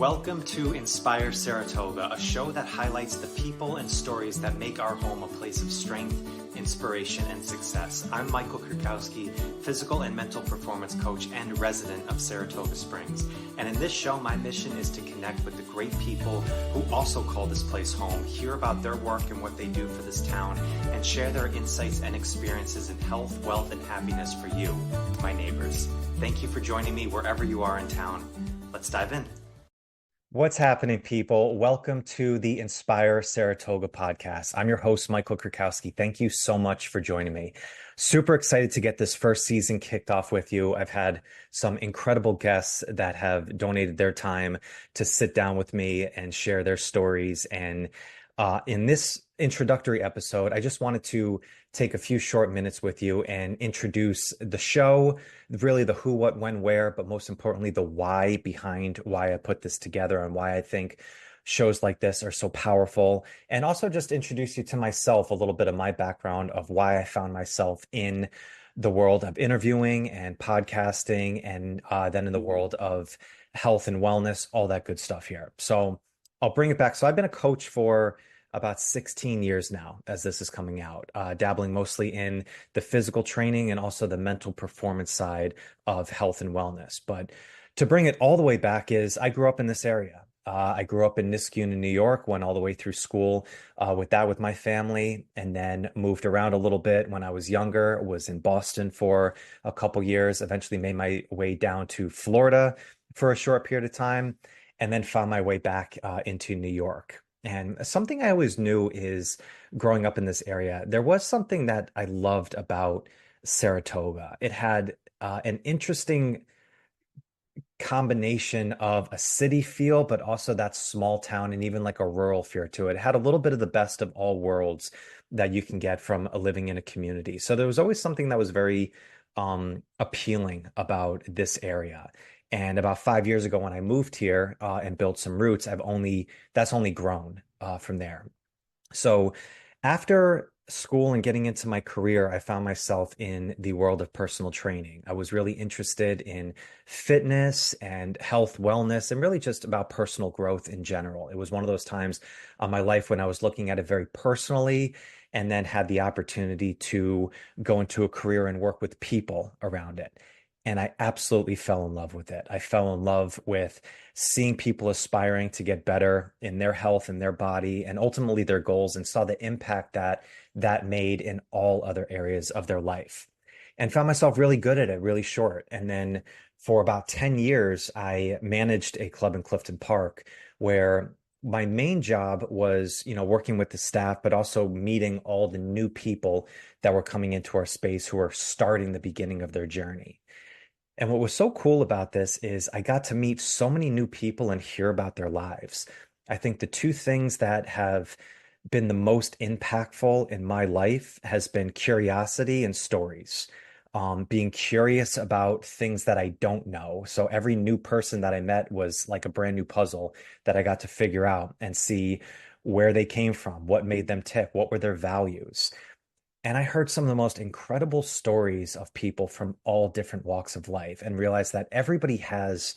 Welcome to Inspire Saratoga, a show that highlights the people and stories that make our home a place of strength, inspiration, and success. I'm Michael Kurkowski, physical and mental performance coach and resident of Saratoga Springs. And in this show, my mission is to connect with the great people who also call this place home, hear about their work and what they do for this town, and share their insights and experiences in health, wealth, and happiness for you, my neighbors. Thank you for joining me wherever you are in town. Let's dive in. What's happening, people? Welcome to the Inspire Saratoga podcast. I'm your host, Michael Kurkowski. Thank you so much for joining me. Super excited to get this first season kicked off with you. I've had some incredible guests that have donated their time to sit down with me and share their stories. And in this introductory episode, I just wanted to take a few short minutes with you and introduce the show, really the who, what, when, where, but most importantly, the why behind why I put this together and why I think shows like this are so powerful. And also just introduce you to myself, a little bit of my background of why I found myself in the world of interviewing and podcasting, and then in the world of health and wellness, all that good stuff here. So I'll bring it back. So I've been a coach for about 16 years now as this is coming out, dabbling mostly in the physical training and also the mental performance side of health and wellness. But to bring it all the way back is I grew up in this area. I grew up in Niskayuna, New York, went all the way through school with my family, and then moved around a little bit when I was younger, was in Boston for a couple years, eventually made my way down to Florida for a short period of time, and then found my way back into New York. And something I always knew is growing up in this area, there was something that I loved about Saratoga. It had an interesting combination of a city feel, but also that small town and even like a rural feel to it. It had a little bit of the best of all worlds that you can get from living in a community. So there was always something that was very appealing about this area. And about 5 years ago, when I moved here and built some roots, that's only grown from there. So after school and getting into my career, I found myself in the world of personal training. I was really interested in fitness and health, wellness, and really just about personal growth in general. It was one of those times in my life when I was looking at it very personally, and then had the opportunity to go into a career and work with people around it. And I absolutely fell in love with it. I fell in love with seeing people aspiring to get better in their health and their body and ultimately their goals, and saw the impact that made in all other areas of their life, and found myself really good at it, really short. And then for about 10 years, I managed a club in Clifton Park where my main job was, working with the staff, but also meeting all the new people that were coming into our space who were starting the beginning of their journey. And what was so cool about this is I got to meet so many new people and hear about their lives. I think the two things that have been the most impactful in my life has been curiosity and stories. Being curious about things that I don't know. So every new person that I met was like a brand new puzzle that I got to figure out and see where they came from, what made them tick, what were their values. And I heard some of the most incredible stories of people from all different walks of life and realized that everybody has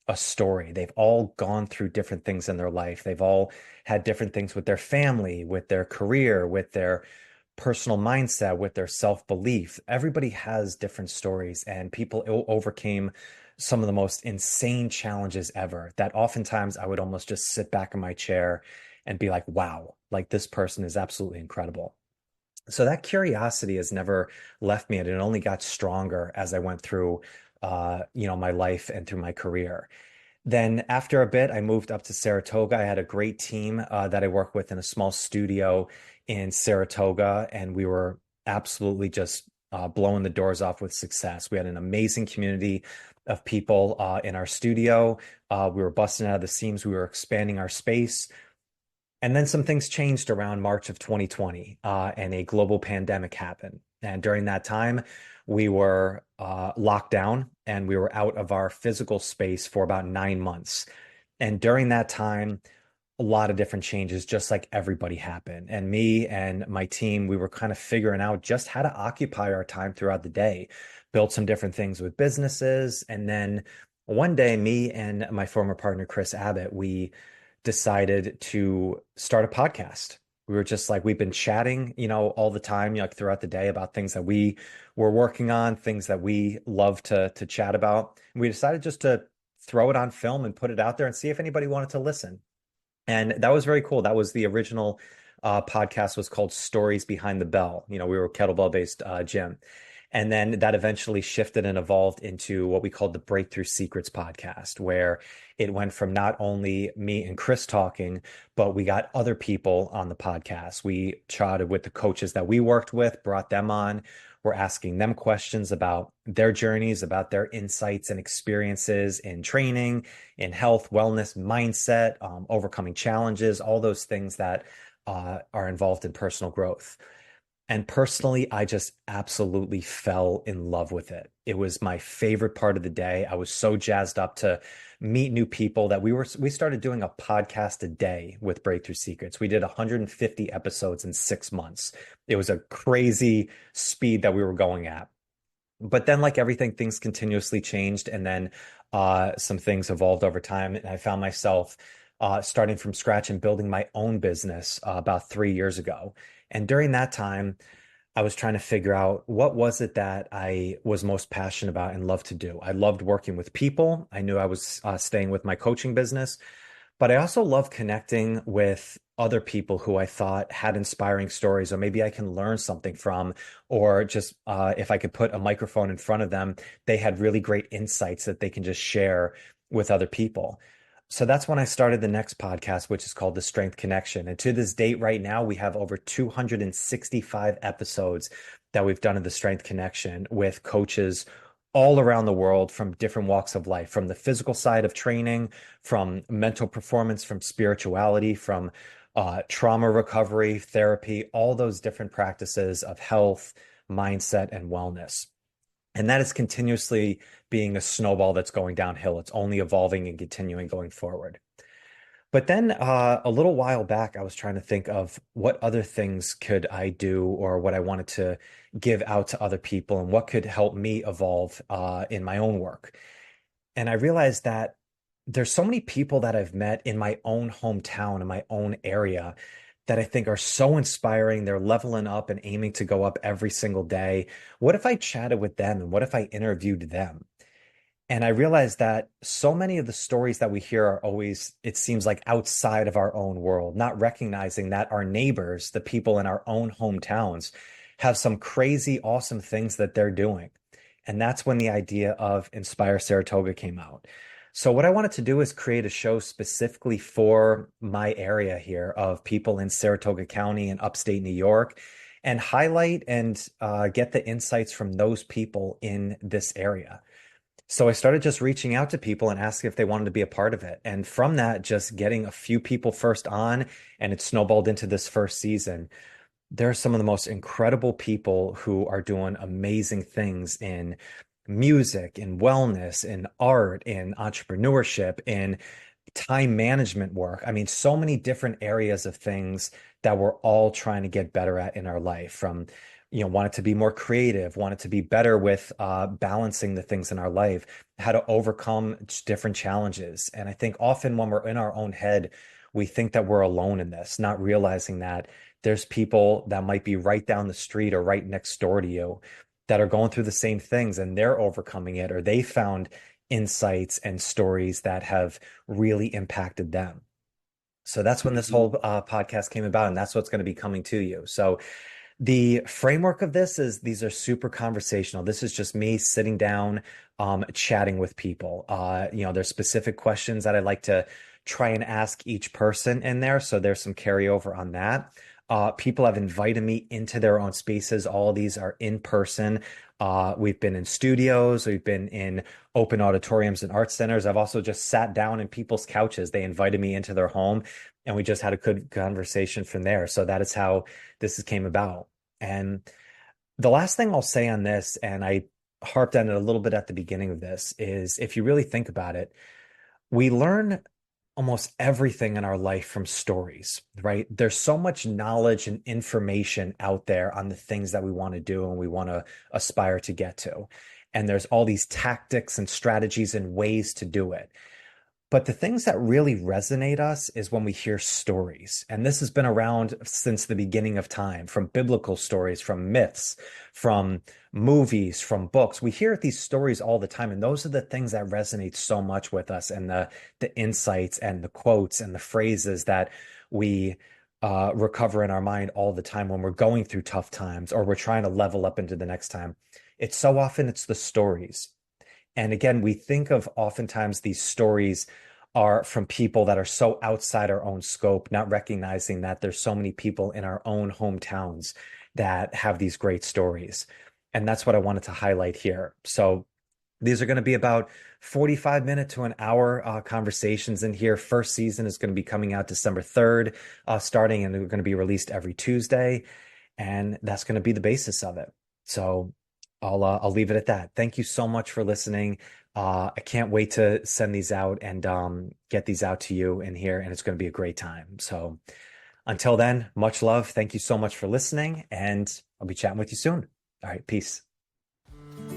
a story. They've all gone through different things in their life. They've all had different things with their family, with their career, with their personal mindset, with their self-belief. Everybody has different stories, and people overcame some of the most insane challenges ever that oftentimes I would almost just sit back in my chair and be like, wow, like this person is absolutely incredible. So that curiosity has never left me, and it only got stronger as I went through, my life and through my career. Then after a bit, I moved up to Saratoga. I had a great team that I worked with in a small studio in Saratoga, and we were absolutely just blowing the doors off with success. We had an amazing community of people in our studio. We were busting out of the seams. We were expanding our space. And then some things changed around March of 2020, and a global pandemic happened. And during that time, we were locked down and we were out of our physical space for about 9 months. And during that time, a lot of different changes, just like everybody, happened. And me and my team, we were kind of figuring out just how to occupy our time throughout the day, built some different things with businesses, and then One day, me and my former partner, Chris Abbott, we decided to start a podcast. We were just like, we've been chatting, all the time, like throughout the day about things that we were working on, things that we love to chat about. And we decided just to throw it on film and put it out there and see if anybody wanted to listen. And that was very cool. That was the original podcast was called Stories Behind the Bell. We were a kettlebell based gym. And then that eventually shifted and evolved into what we called the Breakthrough Secrets podcast, where it went from not only me and Chris talking, but we got other people on the podcast. We chatted with the coaches that we worked with, brought them on. We're asking them questions about their journeys, about their insights and experiences in training, in health, wellness, mindset, overcoming challenges, all those things that are involved in personal growth. And personally, I just absolutely fell in love with it. It was my favorite part of the day. I was so jazzed up to meet new people that we started doing a podcast a day with Breakthrough Secrets. We did 150 episodes in 6 months. It was a crazy speed that we were going at. But then, like everything, things continuously changed, and then some things evolved over time. And I found myself starting from scratch and building my own business about 3 years ago. And during that time, I was trying to figure out what was it that I was most passionate about and loved to do. I loved working with people. I knew I was staying with my coaching business, but I also love connecting with other people who I thought had inspiring stories, or maybe I can learn something from, or just if I could put a microphone in front of them, they had really great insights that they can just share with other people. So that's when I started the next podcast, which is called The Strength Connection. And to this date, right now, we have over 265 episodes that we've done of The Strength Connection with coaches all around the world from different walks of life, from the physical side of training, from mental performance, from spirituality, from trauma recovery, therapy, all those different practices of health, mindset, and wellness. And that is continuously being a snowball that's going downhill. It's only evolving and continuing going forward. But then a little while back, I was trying to think of what other things could I do or what I wanted to give out to other people and what could help me evolve in my own work. And I realized that there's so many people that I've met in my own hometown, in my own area, that I think are so inspiring. They're leveling up and aiming to go up every single day. What if I chatted with them and what if I interviewed them? And I realized that so many of the stories that we hear are always, it seems like outside of our own world, not recognizing that our neighbors, the people in our own hometowns, have some crazy, awesome things that they're doing. And that's when the idea of Inspire Saratoga came out. So, what I wanted to do is create a show specifically for my area here of people in Saratoga County and upstate New York and highlight and get the insights from those people in this area. So I started just reaching out to people and asking if they wanted to be a part of it. And from that, just getting a few people first on, and it snowballed into this first season. There are some of the most incredible people who are doing amazing things in music, in wellness, in art, in entrepreneurship, in time management work. I mean, so many different areas of things that we're all trying to get better at in our life from, want it to be more creative, want it to be better with balancing the things in our life, how to overcome different challenges. And I think often when we're in our own head, we think that we're alone in this, not realizing that there's people that might be right down the street or right next door to you that are going through the same things and they're overcoming it, or they found insights and stories that have really impacted them. So that's when this whole podcast came about, and that's what's going to be coming to you. So the framework of this is these are super conversational. This is just me sitting down, chatting with people. There's specific questions that I like to try and ask each person in there. So there's some carryover on that. People have invited me into their own spaces. All of these are in person. We've been in studios, we've been in open auditoriums and art centers. I've also just sat down in people's couches. They invited me into their home and we just had a good conversation from there. So that is how came about. And the last thing I'll say on this, and I harped on it a little bit at the beginning of this, is if you really think about it, we learn almost everything in our life from stories, right? There's so much knowledge and information out there on the things that we want to do and we want to aspire to get to. and there's all these tactics and strategies and ways to do it. But the things that really resonate us is when we hear stories. And this has been around since the beginning of time, from biblical stories, from myths, from movies, from books. We hear these stories all the time. And those are the things that resonate so much with us, and the insights and the quotes and the phrases that we recover in our mind all the time when we're going through tough times or we're trying to level up into the next time. It's so often it's the stories. And again, we think of oftentimes these stories are from people that are so outside our own scope, not recognizing that there's so many people in our own hometowns that have these great stories. And that's what I wanted to highlight here. So these are going to be about 45-minute to an hour conversations in here. First season is going to be coming out December 3rd, starting, and they're going to be released every Tuesday. And that's going to be the basis of it. So I'll leave it at that. Thank you so much for listening. I can't wait to send these out and get these out to you in here, and it's going to be a great time. So until then, much love. Thank you so much for listening, and I'll be chatting with you soon. All right, peace.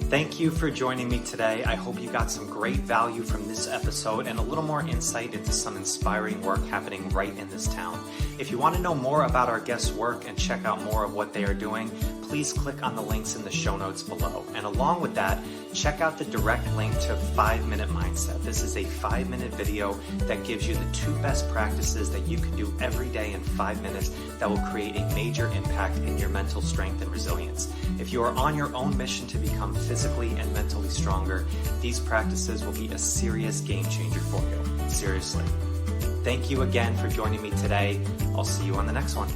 Thank you for joining me today. I hope you got some great value from this episode and a little more insight into some inspiring work happening right in this town. If you want to know more about our guests' work and check out more of what they are doing, please click on the links in the show notes below. And along with that, check out the direct link to 5-Minute Mindset. This is a 5-minute video that gives you the 2 best practices that you can do every day in 5 minutes that will create a major impact in your mental strength and resilience. If you are on your own mission to become physically and mentally stronger, these practices will be a serious game changer for you. Seriously. Thank you again for joining me today. I'll see you on the next one.